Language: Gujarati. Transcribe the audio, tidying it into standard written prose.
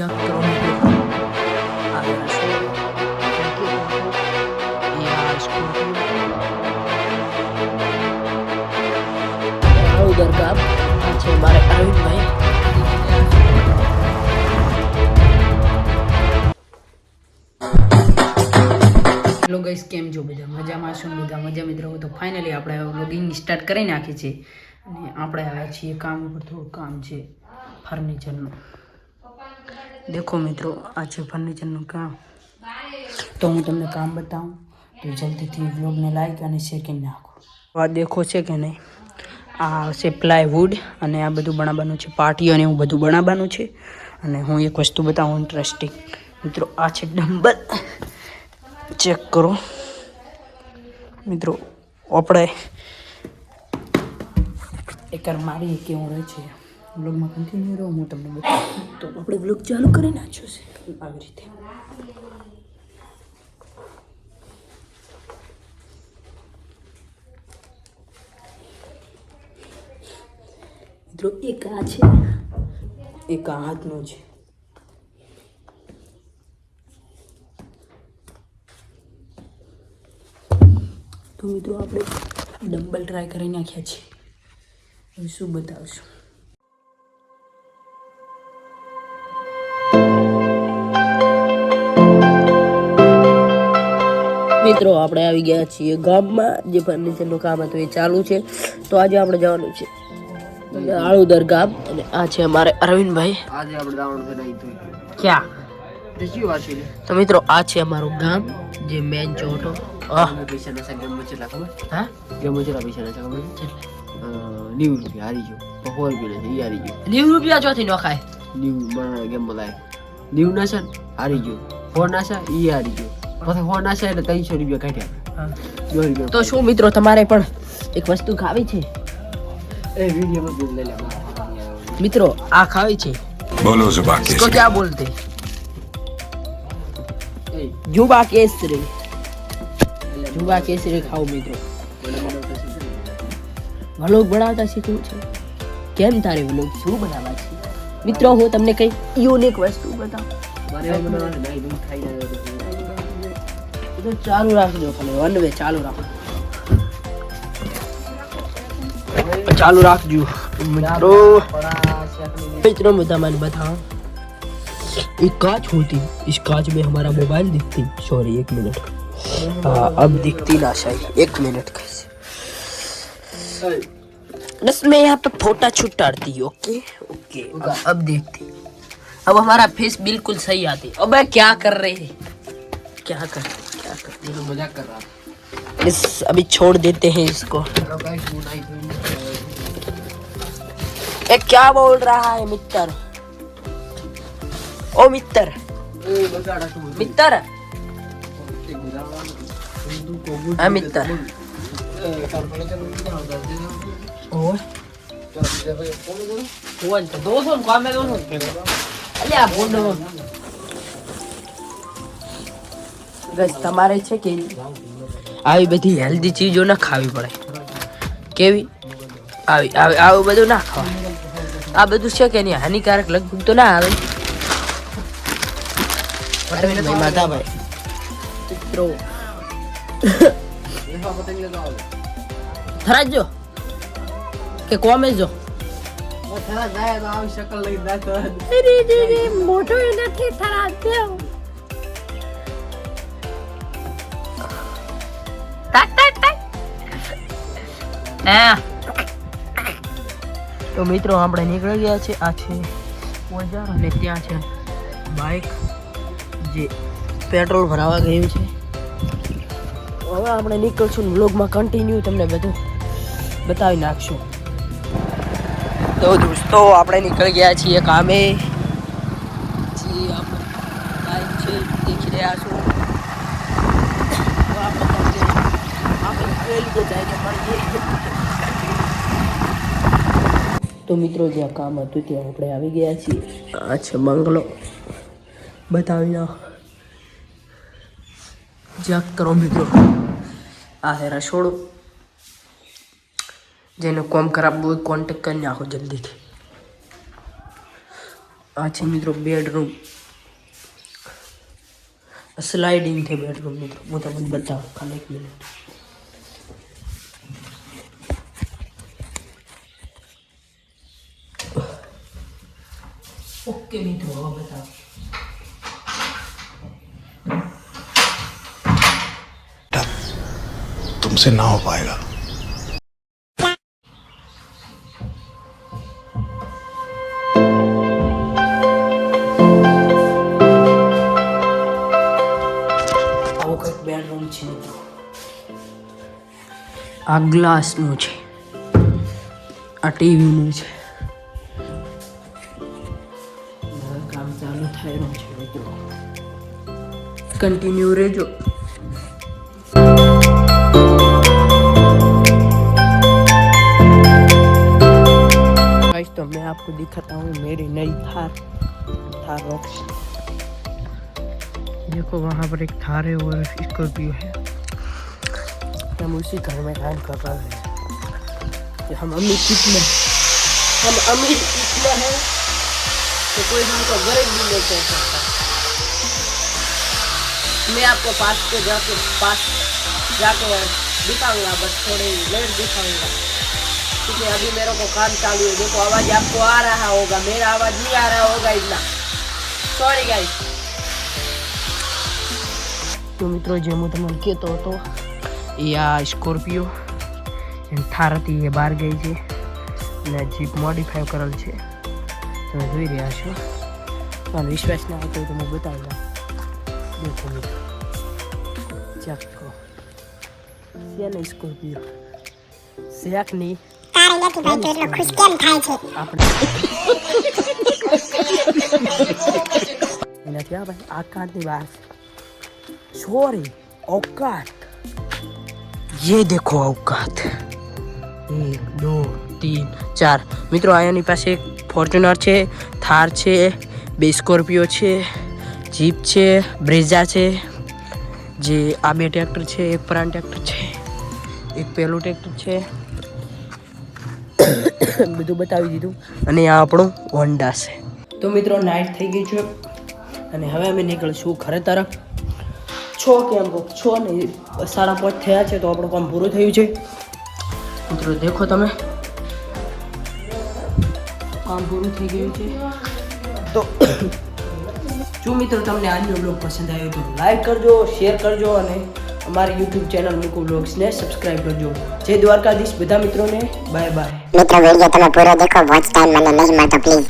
દરગાહ છે મારે અરવિંદભાઈ. હેલો ગાઈસ, કેમ છો બધા? મજામાં છો? બધા મજા મિત્રો. તો ફાઇનલી આપણે વ્લોગિંગ સ્ટાર્ટ કરી નાખી છે અને આપણે આવ્યા છીએ કામ ઉપર. થોડું કામ છે ફર્નિચરનું. દેખો મિત્રો, આ છે ફર્નિચરનું કામ. તો હું તમને કામ બતાવું તો જલ્દીથી વ્લોગને લાઈક અને શેર કરી નાખો. આ દેખો છે કે નહીં, આ છે પ્લાયવુડ અને આ બધું બનાવવાનું છે, પાટીઓ અને એવું બધું બનાવવાનું છે. અને હું એક વસ્તુ બતાવું ઇન્ટરેસ્ટિંગ મિત્રો. આ છે ડમ્બલ. ચેક કરો મિત્રો. આપણે એકર મારી કેવું રહે છે. વ્લોગમાં કન્ટિન્યુ રહો, હું તમને બતાવું. તો આપણે વ્લોગ ચાલુ કરી નાખ્યો છે આવી રીતે. મિત્રો એક આ છે, એક આ હાથનો છે. તો મિત્રો આપણે ડમ્બલ ટ્રાય કરી નાખ્યા છે. હવે શું બતાવશું? મિત્રો આપણે આવી ગયા છીએ ગામમાં. જે ફર્નિચરનું કામ હતું એ ચાલુ છે. તો આજે આપણે જવાનું છે આળુદર ગામ અને આ છે અમારે અરવિંદભાઈ. આજે આપણે જવાનું છે નહીં ક્યાં? તો મિત્રો આ છે અમારું ગામ, જે મેન ચોટો. પૈસા ના ગેમ ચેલા ખબર? હા, ગેમ ચેલા પૈસા ના ખબર? 90 રૂપિયા હારી ગયો. 100 રૂપિયા નથી હારી ગયો. 90 રૂપિયા ચોથી નો ખાય. 90 ગેમ બોલાય 90 ના છે હારી ગયો. 100 ના છે ઈ હારી ગયો. પછી 100 ના છે એટલે 300 રૂપિયા કાઢ્યા. 2 રૂપિયા. તો શું મિત્રો, તમારે પણ એક વસ્તુ ખાવી છે? એ વિડિયો માં લઈ લે મિત્રો. આ ખાવી છે. बोलो जुबान इसको क्या बोलते? जुबा केसरी. जुबा केसरी ખાઓ મિત્રો. વ્લોગ બનાવતા શીખવું છે. કેમ તારે વ્લોગ શું બનાવવા છે? મિત્રો હું તમને કઈ યુનિક વસ્તુ બતાવું. મારે બનાવવાનું નહીં, દૂધ ખાઈ જાય તો ચાલુ રાખજો, ખાલી વન વે ચાલુ રાખો. ચાલુ રાખજો મિત્રો. મિત્રો मैं मैंने बताऊं, एक कांच होती, इस कांच में हमारा मोबाइल दिखती. Sorry, 1 minute. अब दिखती ना शायद. 1 मिनट कैसे बस मैं यहाँ पे फोटा छुटाती. ओके ओके, अब देखती. अब हमारा फेस बिल्कुल सही आती. अबे क्या कर रहे हैं? क्या कर तो मजाक कर रहा इस अभी छोड़ देते हैं इसको. ये क्या बोल रहा है मित्र? ओ मित्र, मित्र, हाँ मित्र. और कौन तो 200 काम में 200 अरे आप बोल दो ગસ. તમારે છે કે આવી બધી હેલ્ધી ચીજો ના ખાવી પડે. કેવી? આવી આવી આવું બધું ના ખાવા. આ બધું છે કે નહીં હાનિકારક લગભગ તો ના આવે. માધાભાઈ મિત્રો થરાજો કે કોમે જો મોટો નથી થરાજો. તો મિત્રો આપણે નીકળી ગયા છે. આ છે ઓજાર અને ત્યાં છે બાઇક જે પેટ્રોલ ભરાવા ગયું છે. હવે આપણે નીકળશું. વ્લોગમાં કન્ટિન્યુ તમને બધું બતાવી નાખશું. તો દોસ્તો આપણે નીકળી ગયા છીએ કામે. જે આપણે બાઇક છે દેખી રહ્યા છો. તો મિત્રો જ્યાં કામ હતું ત્યાં આપણે આવી ગયા છીએ. આ છે બંગલો. બતાવી નાખ. ચેક કરો મિત્રો. આ હે રસોડું. જેને કોમ ખરાબ હોય કોન્ટેક્ટ કરી નાખો જલ્દીથી. આ છે મિત્રો બેડરૂમ, સ્લાઇડિંગ છે બેડરૂમ મિત્રો. હું તમને બતાવું ખાલી 1 મિનિટ. ઓકે મિત્રો, હવે બતાવો. तुमसे ना हो पाएगा. આવો કંઈક બેડરૂમ છે મિત્રો. આ ગ્લાસનું છે, આ ટીવીનું છે. કામ ચાલુ થઈ રહ્યું છે મિત્રો, कंटिन्यू રહેજો. गाइस तो मैं आपको दिखाता हूँ मेरी नई थार रॉक्स. देखो वहाँ पर एक थार है और स्कॉर्पियो है. हम उसी घर में काम कर रहे हैं कि हम अमीर कितने हैं तो कोई हमको गरीब भी नहीं कह सकता. मैं आपको पास जाके दिखाऊंगा, बस थोड़ी लेट दिखाऊंगा क्योंकि अभी मेरे को काम चालू है. देखो आवाज आपको आ रहा होगा, मेरा आवाज नहीं आ रहा होगा इतना, सॉरी गाइस. तो मित्रों જે હું તમને કહેતો હતો એ આ સ્કોર્પિયો થાર હતી એ બહાર ગઈ છે અને જીપ મોડિફાઈ કરેલ છે. તમે જોઈ રહ્યા છો. મને વિશ્વાસ ના આવતો તો હું બતાવી દઉં. देखो મિત્રો, ચેક કરો. છે ને સ્કોર્પિયો શેક નહીં તારે નથી ભાઈ, તો એટલો ખુશ કેમ થાય છે? આપણે એનાથી આ ભાઈ આકાશની બહાર. सॉरी, औकात. ये देखो औकात. 1 2 3 4 મિત્રો. આયાની પાસે એક ફોર્ચ્યુનર છે, થાર છે, 2 સ્કોર્પિયો છે, જીપ છે, બ્રેઝા છે. જે આ 2 ટ્રેક્ટર છે, એક પ્રાણ ટ્રેક્ટર છે, એક પેલું ટ્રેક્ટર છે. બધું બતાવી દીધું. અને આ આપણું હોન્ડા છે. તો મિત્રો નાઇટ થઈ ગઈ છે અને હવે અમે નીકળશું ઘરે તરફ. 6 કેમ 6 નહીં 5:30 થયા છે તો આપણું કામ પૂરું થયું છે મિત્રો. દેખો તમે, કામ પૂરું થઈ ગયું છે. તો જો મિત્રો તમને આજનો બ્લોગ પસંદ આવ્યો તો લાઈક કરજો, શેર કરજો અને અમારી યુટ્યુબ ચેનલ મૂકો બ્લોગ્સને સબસ્ક્રાઈબ કરજો. જય દ્વારકાધીશ બધા મિત્રોને. Bye bye. મિત્રો વિડીયો તમે પૂરો દેખો, વોચ ટાઈમ મને નહીં મળતો પ્લીઝ.